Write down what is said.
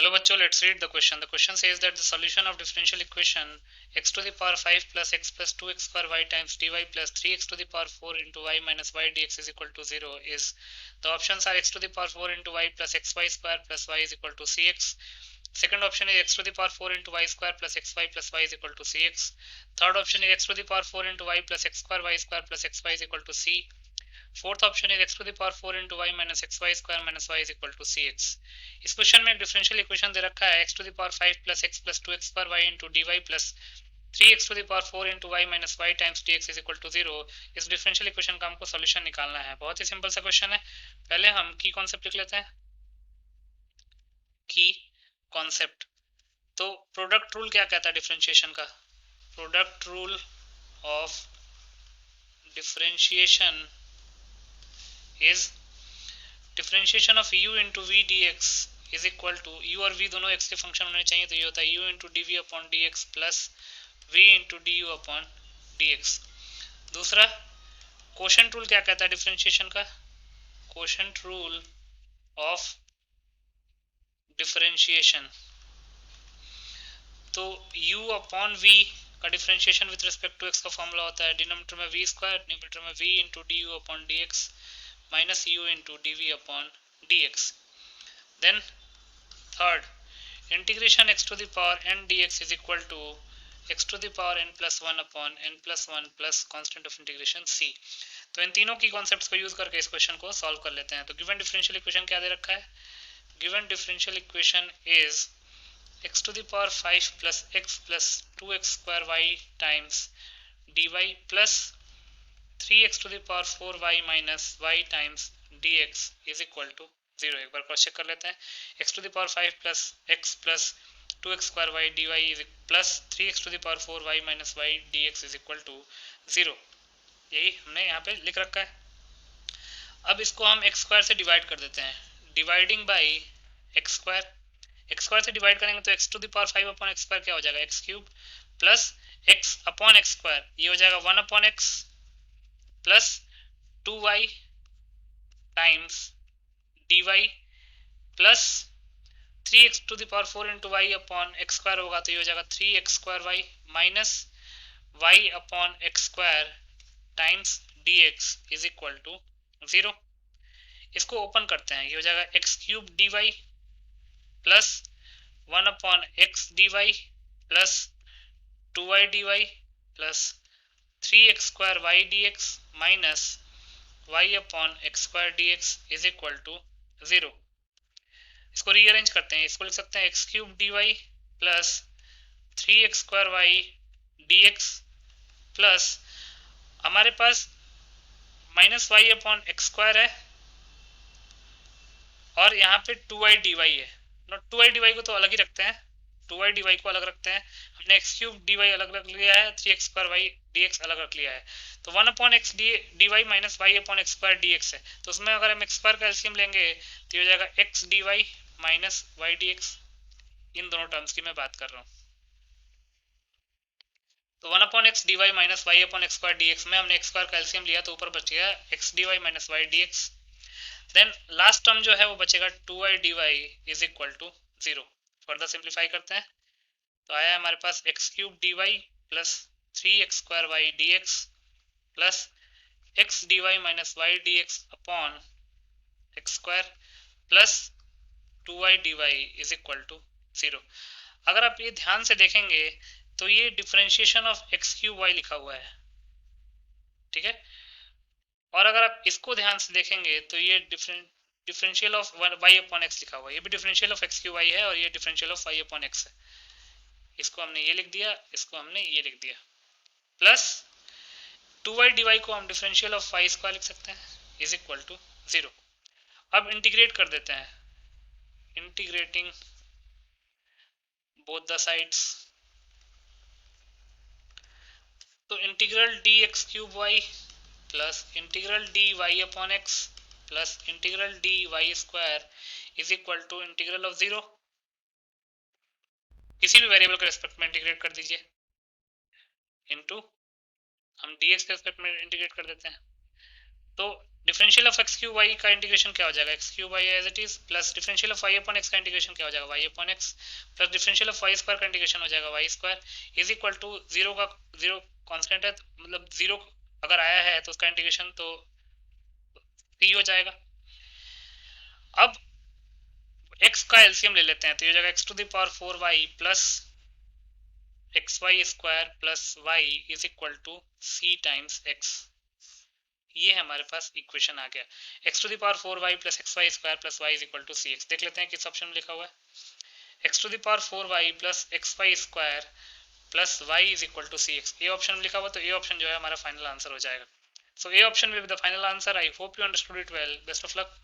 Hello bachcho, let's read the question. The question says that the solution of differential equation x to the power 5 plus x plus 2x square y times dy plus 3x to the power 4 into y minus y dx is equal to 0 is, the options are x to the power 4 into y plus xy square plus y is equal to cx. Second option is x to the power 4 into y square plus xy plus y is equal to cx. Third option is x to the power 4 into y plus x square y square plus xy is equal to c. Fourth option is x to the power 4 into y minus xy square minus y is equal to cx. इस question में एक differential equation दे रखा है x to the power 5 plus x plus 2x square y into dy plus 3x to the power 4 into y minus y times dx is equal to 0. इस differential equation का हमको solution निकालना है. बहुत ही simple सा question है. पहले हम की कॉन्सेप्ट लिख लेते हैं. की कॉन्सेप्ट. तो प्रोडक्ट रूल क्या कहता है डिफरेंशिएशन का? Product rule of differentiation is differentiation of u into v dx is equal to u और v दोनों x के फंक्शन होने चाहिए, तो ये होता है u into dv upon dx plus v into du upon dx. दूसरा कोशेंट रूल क्या कहता है डिफरेंशिएशन का? कोशेंट रूल ऑफ डिफरेंशिएशन, तो u अपॉन v का differentiation with respect to x का फॉर्मूला होता है डिनोमिनेटर में v स्क्वायर, न्यूमरेटर में v into du upon dx minus u into dv upon dx. Then third, integration x to the power n dx is equal to x to the power n plus 1 upon n plus 1 plus constant of integration c. तो इन तीनों की concepts को use करके इस question को solve कर लेते हैं. तो गिवन डिफरेंशियल इक्वेशन क्या दे रखा है? Given differential equation is x to the power 5 plus x plus 2x square y times dy plus 3x to the power 4y minus y times dx is equal to 0. एक बार cross check कर लेते हैं. x to the power 5 plus x plus 2x square y dy is plus 3x to the power 4y minus y dx is equal to 0. यही हमने यहाँ पे लिख रखा है. अब इसको हम x स्क्वायर से डिवाइड कर देते हैं. डिवाइडिंग बाई x स्क्वायर से डिवाइड करेंगे तो x to the power 5 upon x square क्या हो जाएगा? x cube plus x upon x square, ये हो जाएगा 1 upon x plus 2y times dy plus 3x to the power 4 into y upon x square होगा, तो ये हो जाएगा 3x square y minus y upon x square times dx is equal to 0. इसको open करते हैं, ये हो जाएगा x cube dy plus 1 upon x dy plus 2y dy plus 3x square y dx minus y upon x square dx is equal to 0. इसको rearrange करते हैं, इसको लिख सकते हैं x cube dy plus 3x square y dx plus हमारे पास minus y upon x square है और यहाँ पे 2y dy है. 2y dy को तो अलग ही रखते हैं, 2y dy को अलग रखते हैं. हमने x क्यूब dy अलग रख लिया है, 3x स्क्वायर y dx अलग रख लिया है. तो 1 upon x d y minus y upon x square d x है, तो उसमें अगर हम एक्स स्क्वायर का एलसीएम लेंगे तो ये हो जाएगा x d y minus y d x. इन दोनों टर्म्स की मैं बात कर रहा हूँ. तो 1 upon x d y minus y upon x square d x में हमने एक्स स्क्वायर का एलसीएम लिया तो ऊपर बचेगा x d y minus y d x. Then last term जो है वो बचेगा 2y dy is equal to 0. Further simplify करते हैं तो आया हमारे पास x cube d y plus 3x square y d x plus x d y minus y d x upon x square plus 2y dy is equal to 0. अगर आप ये ध्यान से देखेंगे तो ये differentiation of x cube Y लिखा हुआ है, ठीक है. और अगर आप इसको ध्यान से देखेंगे तो ये differential of y upon x लिखा हुआ है, ये भी differential of x cube y है और ये differential of y upon x है. इसको हमने ये लिख दिया, इसको हमने ये लिख दिया, प्लस 2y dy को हम डिफरेंशियल ऑफ वाई स्क्वायर लिख सकते हैं इज इक्वल टू 0. अब इंटीग्रेट कर देते हैं, इंटीग्रेटिंग बोथ द साइड्स, तो integral d x cube y plus integral d y upon x plus integral d y square is equal to integral of 0. किसी भी वेरिएबल के रेस्पेक्ट में integrate कर दीजिए, इनटू हम dx के रेस्पेक्ट में इंटीग्रेट कर देते हैं. तो differential of x cube y का इंटीग्रेशन क्या हो जाएगा, x cube y as it is, plus differential of y upon x का इंटीग्रेशन क्या हो जाएगा, y upon x, plus differential of y square का इंटीग्रेशन हो जाएगा y square is equal to zero का, जीरो कॉन्स्टेंट है मतलब जीरो अगर आया है तो उसका इंटीग्रेशन तो सी हो जाएगा। अब x का एलसीएम ले लेते हैं तो ये हो जाएगा x to the power 4y plus x y square plus y is equal to c times x. ये हमारे पास इक्वेशन आ गया, x to the power 4y plus x y square plus y is equal to c x. देख लेते हैं किस option में लिखा हुआ है, x to the power 4y plus x y square plus y is equal to c x. A option में लिखा हुआ तो ए ऑप्शन जो है हमारा फाइनल आंसर हो जाएगा। So A option will be the final answer. I hope you understood it well. Best of luck.